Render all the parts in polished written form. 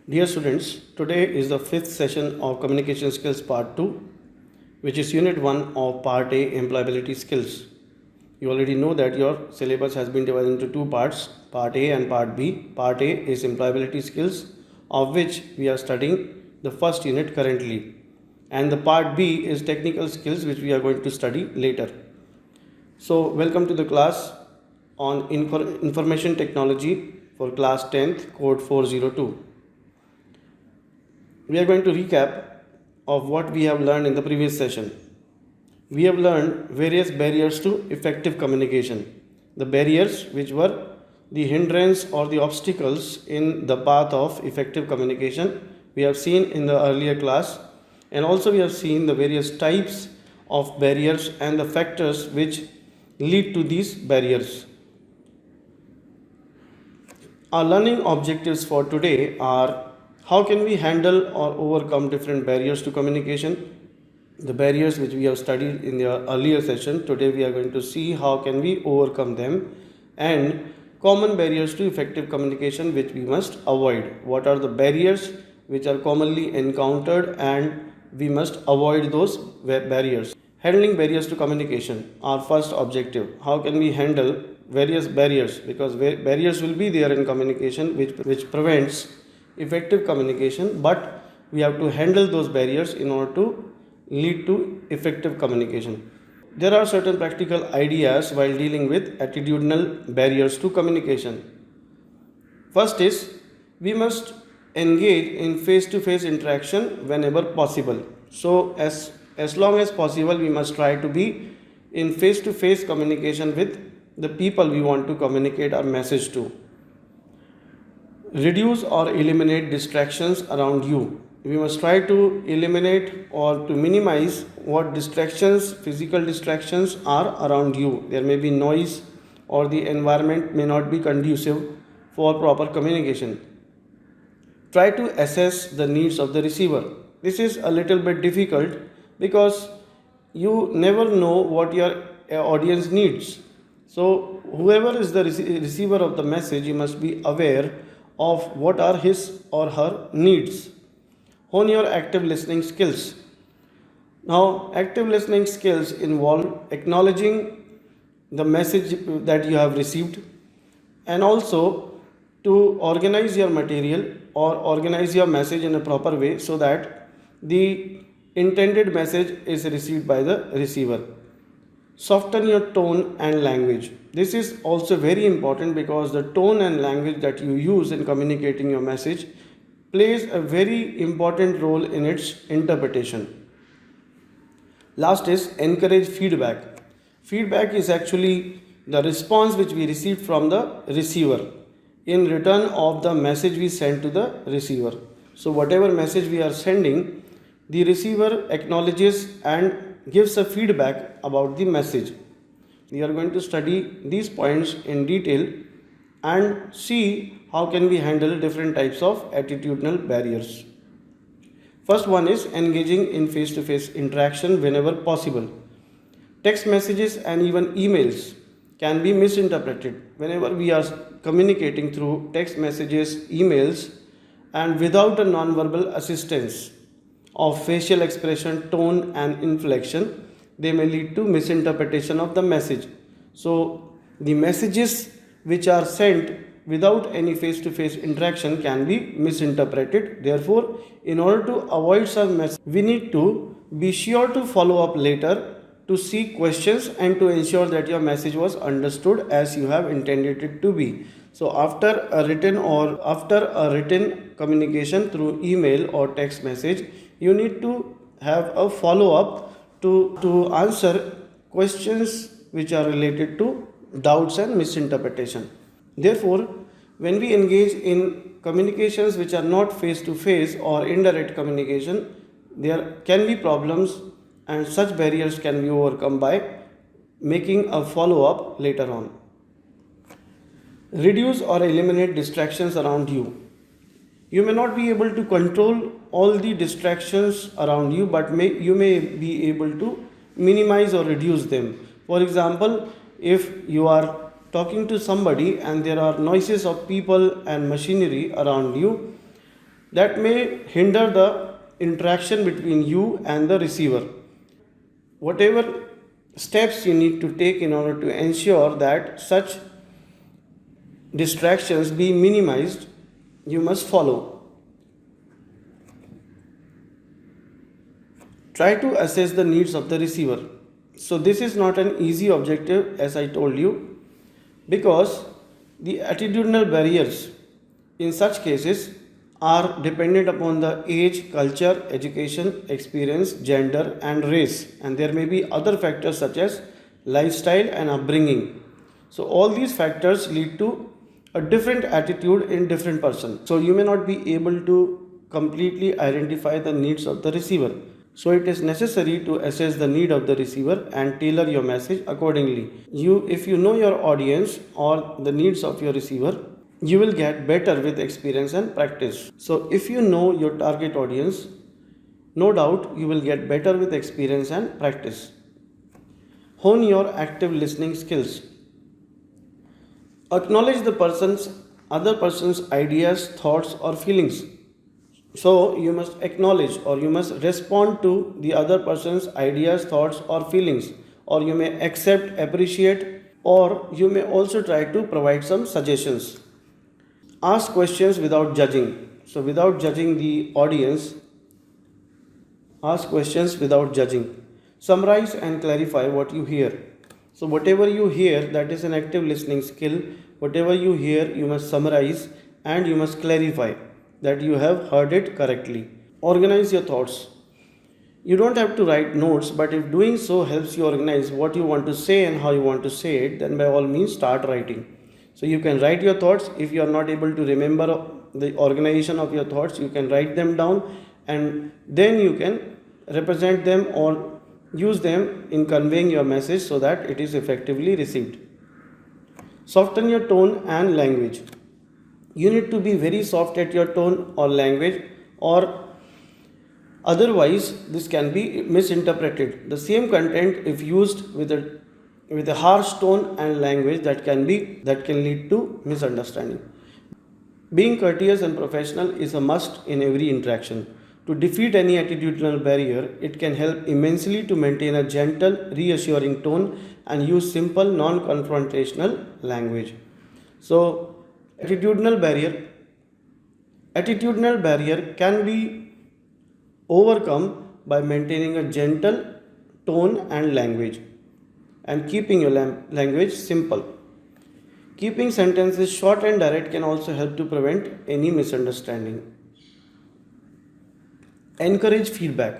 Dear students, today is the fifth session of Communication Skills Part 2, which is Unit 1 of Part A, Employability Skills. You already know that your syllabus has been divided into two parts, Part A and Part B. Part A is Employability Skills, of which we are studying the first unit currently. And the Part B is Technical Skills, which we are going to study later. So, welcome to the class on Information Technology for class 10th, code 402. We are going to recap of what we have learned in the previous session. We have learned various barriers to effective communication. The barriers which were the hindrance or the obstacles in the path of effective communication we have seen in the earlier class, and also we have seen the various types of barriers and the factors which lead to these barriers. Our learning objectives for today are: how can we handle or overcome different barriers to communication? The barriers which we have studied in the earlier session, today we are going to see how can we overcome them, and common barriers to effective communication which we must avoid. What are the barriers which are commonly encountered and we must avoid those barriers? Handling barriers to communication, our first objective. How can we handle various barriers? Because barriers will be there in communication which prevents effective communication, but we have to handle those barriers in order to lead to effective communication. There are certain practical ideas while dealing with attitudinal barriers to communication. First is, we must engage in face-to-face interaction whenever possible. So as long as possible, we must try to be in face-to-face communication with the people we want to communicate our message to. Reduce or eliminate distractions around you. We must try to eliminate or to minimize what distractions, physical distractions are around you. There may be noise or the environment may not be conducive for proper communication. Try to assess the needs of the receiver. This is a little bit difficult because you never know what your audience needs. So whoever is the receiver of the message, you must be aware of what are his or her needs. Hone your active listening skills. Now, active listening skills involve acknowledging the message that you have received, and also to organize your material or organize your message in a proper way so that the intended message is received by the receiver. Soften your tone and language. This is also very important because the tone and language that you use in communicating your message plays a very important role in its interpretation. Last is encourage feedback. Feedback is actually the response which we received from the receiver in return of the message we send to the receiver. So whatever message we are sending, the receiver acknowledges and gives a feedback about the message. We are going to study these points in detail and see how can we handle different types of attitudinal barriers. First one is engaging in face-to-face interaction whenever possible. Text messages and even emails can be misinterpreted. Whenever we are communicating through text messages, emails, and without a non-verbal assistance of facial expression, tone and inflection, they may lead to misinterpretation of the message. So the messages which are sent without any face-to-face interaction can be misinterpreted. Therefore, in order to avoid such message, we need to be sure to follow up later to seek questions and to ensure that your message was understood as you have intended it to be. So after a written communication through email or text message, you need to have a follow-up to answer questions which are related to doubts and misinterpretation. Therefore, when we engage in communications which are not face-to-face or indirect communication, there can be problems, and such barriers can be overcome by making a follow-up later on. Reduce or eliminate distractions around you. You may not be able to control all the distractions around you, but you may be able to minimize or reduce them. For example, if you are talking to somebody and there are noises of people and machinery around you, that may hinder the interaction between you and the receiver. Whatever steps you need to take in order to ensure that such distractions be minimized, you must follow. Try to assess the needs of the receiver. So, this is not an easy objective, as I told you, because the attitudinal barriers in such cases are dependent upon the age, culture, education, experience, gender, and race, and there may be other factors such as lifestyle and upbringing. So, all these factors lead to a different attitude in different person. So, you may not be able to completely identify the needs of the receiver. So it is necessary to assess the need of the receiver and tailor your message accordingly. If you know your audience or the needs of your receiver, you will get better with experience and practice. So if you know your target audience, no doubt you will get better with experience and practice. Hone your active listening skills. Acknowledge the other person's ideas, thoughts, or feelings. So you must acknowledge or you must respond to the other person's ideas, thoughts, or feelings, or you may accept, appreciate, or you may also try to provide some suggestions. Ask questions without judging. So, without judging the audience, ask questions without judging. Summarize and clarify what you hear. So, whatever you hear, that is an active listening skill. Whatever you hear, you must summarize and you must clarify that you have heard it correctly. Organize your thoughts. You don't have to write notes, but if doing so helps you organize what you want to say and how you want to say it, then by all means start writing. So you can write your thoughts. If you are not able to remember the organization of your thoughts, you can write them down and then you can represent them or use them in conveying your message so that it is effectively received. Soften your tone and language. You need to be very soft at your tone or language, or otherwise this can be misinterpreted. The same content, if used with a harsh tone and language, that can lead to misunderstanding. Being courteous and professional is a must in every interaction. To defeat any attitudinal barrier, it can help immensely to maintain a gentle, reassuring tone and use simple, non-confrontational language. So, Attitudinal barrier can be overcome by maintaining a gentle tone and language and keeping your language simple. Keeping sentences short and direct can also help to prevent any misunderstanding. Encourage feedback.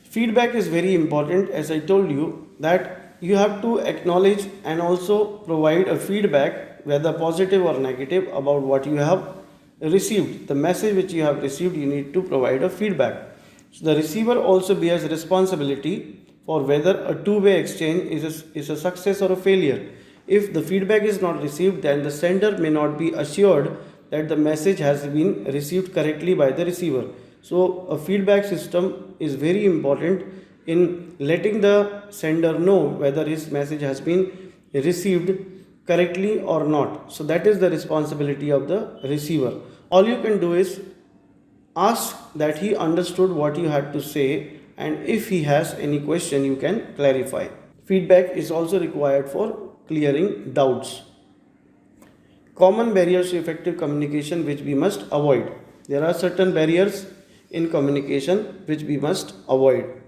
Feedback is very important, as I told you, that you have to acknowledge and also provide a feedback, whether positive or negative, about what you have received. The message which you have received, you need to provide a feedback. So the receiver also bears responsibility for whether a two-way exchange is a success or a failure. If the feedback is not received, then the sender may not be assured that the message has been received correctly by the receiver. So a feedback system is very important in letting the sender know whether his message has been received correctly or not. So that is the responsibility of the receiver. All you can do is ask that he understood what you had to say, and if he has any question, you can clarify. Feedback is also required for clearing doubts. Common barriers to effective communication which we must avoid. There are certain barriers in communication which we must avoid.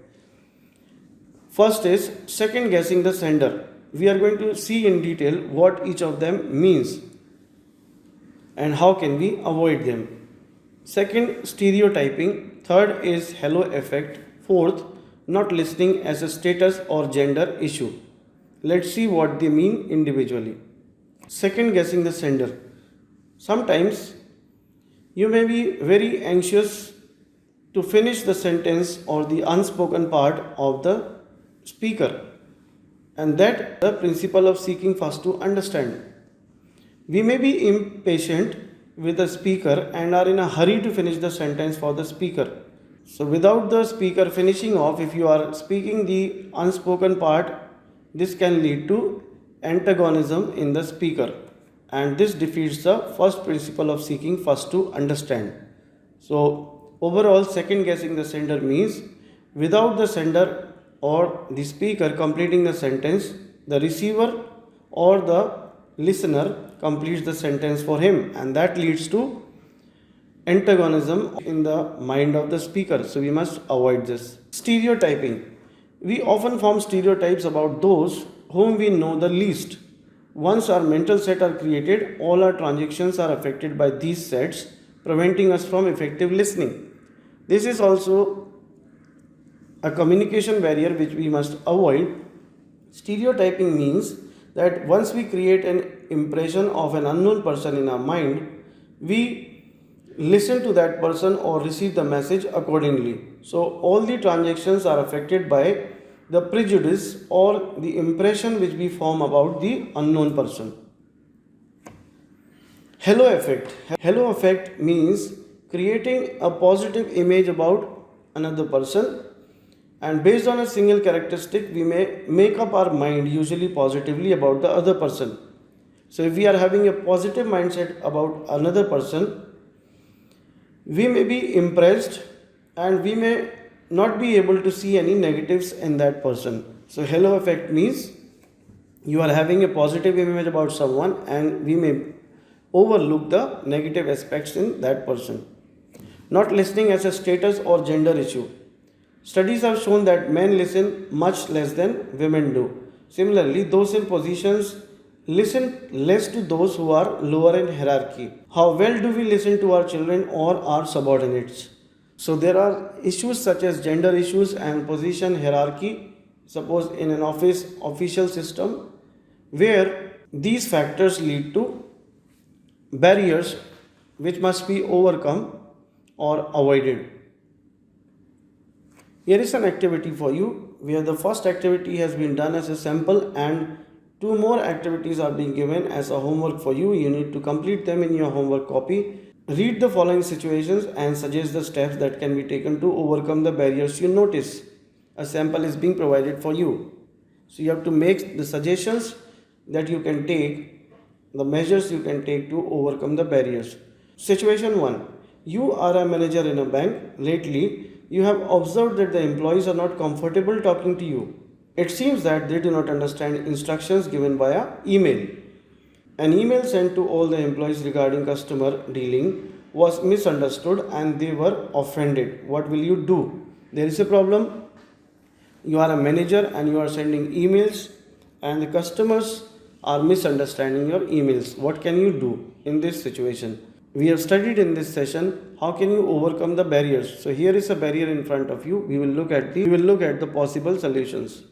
First is second guessing the sender. We are going to see in detail what each of them means and how can we avoid them. Second, stereotyping. Third is halo effect. Fourth, not listening as a status or gender issue. Let's see what they mean individually. Second, guessing the sender. Sometimes you may be very anxious to finish the sentence or the unspoken part of the speaker, and that the principle of seeking first to understand. We may be impatient with the speaker and are in a hurry to finish the sentence for the speaker. So without the speaker finishing off, if you are speaking the unspoken part, this can lead to antagonism in the speaker, and this defeats the first principle of seeking first to understand. So overall, second guessing the sender means without the sender or the speaker completing the sentence, the receiver or the listener completes the sentence for him, and that leads to antagonism in the mind of the speaker. So we must avoid this. Stereotyping. We often form stereotypes about those whom we know the least. Once our mental set are created, all our transactions are affected by these sets, preventing us from effective listening. This is also a communication barrier which we must avoid. Stereotyping means that once we create an impression of an unknown person in our mind, we listen to that person or receive the message accordingly. So all the transactions are affected by the prejudice or the impression which we form about the unknown person. Halo effect. Halo effect means creating a positive image about another person, and based on a single characteristic we may make up our mind usually positively about the other person. So if we are having a positive mindset about another person, we may be impressed and we may not be able to see any negatives in that person. So halo effect means you are having a positive image about someone and we may overlook the negative aspects in that person. Not listening as a status or gender issue. Studies have shown that men listen much less than women do. Similarly, those in positions listen less to those who are lower in hierarchy. How well do we listen to our children or our subordinates? So there are issues such as gender issues and position hierarchy, suppose in an office official system, where these factors lead to barriers which must be overcome or avoided. Here is an activity for you where the first activity has been done as a sample and two more activities are being given as a homework for you. You need to complete them in your homework copy. Read the following situations and suggest the steps that can be taken to overcome the barriers you notice. A sample is being provided for you. So you have to make the suggestions that you can take, the measures you can take to overcome the barriers. Situation 1. You are a manager in a bank. Lately, you have observed that the employees are not comfortable talking to you. It seems that they do not understand instructions given via email. An email sent to all the employees regarding customer dealing was misunderstood and they were offended. What will you do? There is a problem. You are a manager and you are sending emails and the customers are misunderstanding your emails. What can you do in this situation? We have studied in this session how can you overcome the barriers. So here is a barrier in front of you. We will look at the possible solutions.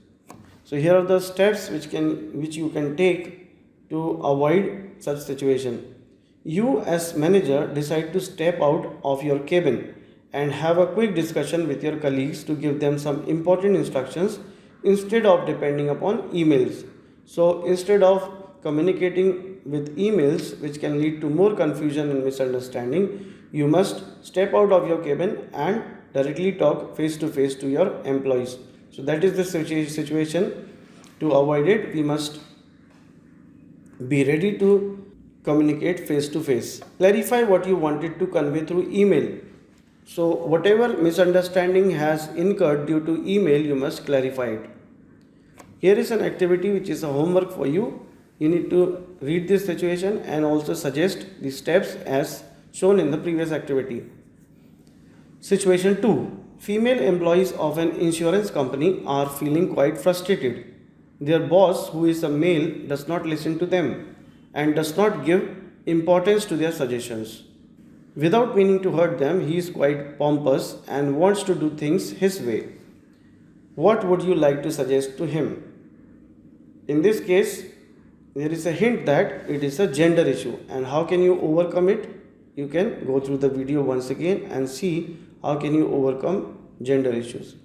So here are the steps which you can take to avoid such situation. You as manager decide to step out of your cabin and have a quick discussion with your colleagues to give them some important instructions instead of depending upon emails. So instead of communicating with emails which can lead to more confusion and misunderstanding, you must step out of your cabin and directly talk face to face to your employees. So that is the situation. To avoid it, we must be ready to communicate face to face. Clarify what you wanted to convey through email. So whatever misunderstanding has incurred due to email, you must clarify it. Here is an activity which is a homework for you. You need to read this situation and also suggest the steps as shown in the previous activity. Situation 2. Female employees of an insurance company are feeling quite frustrated. Their boss, who is a male, does not listen to them and does not give importance to their suggestions. Without meaning to hurt them, he is quite pompous and wants to do things his way. What would you like to suggest to him? In this case, there is a hint that it is a gender issue, and how can you overcome it? You can go through the video once again and see how can you overcome gender issues.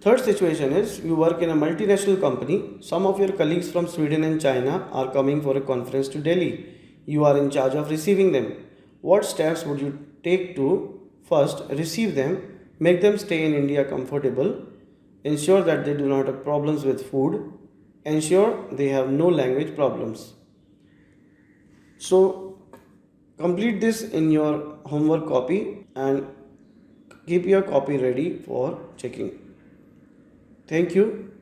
Third situation is you work in a multinational company. Some of your colleagues from Sweden and China are coming for a conference to Delhi. You are in charge of receiving them. What steps would you take to first receive them, make them stay in India comfortable, ensure that they do not have problems with food, ensure they have no language problems? So Complete this in your homework copy and keep your copy ready for checking. Thank you.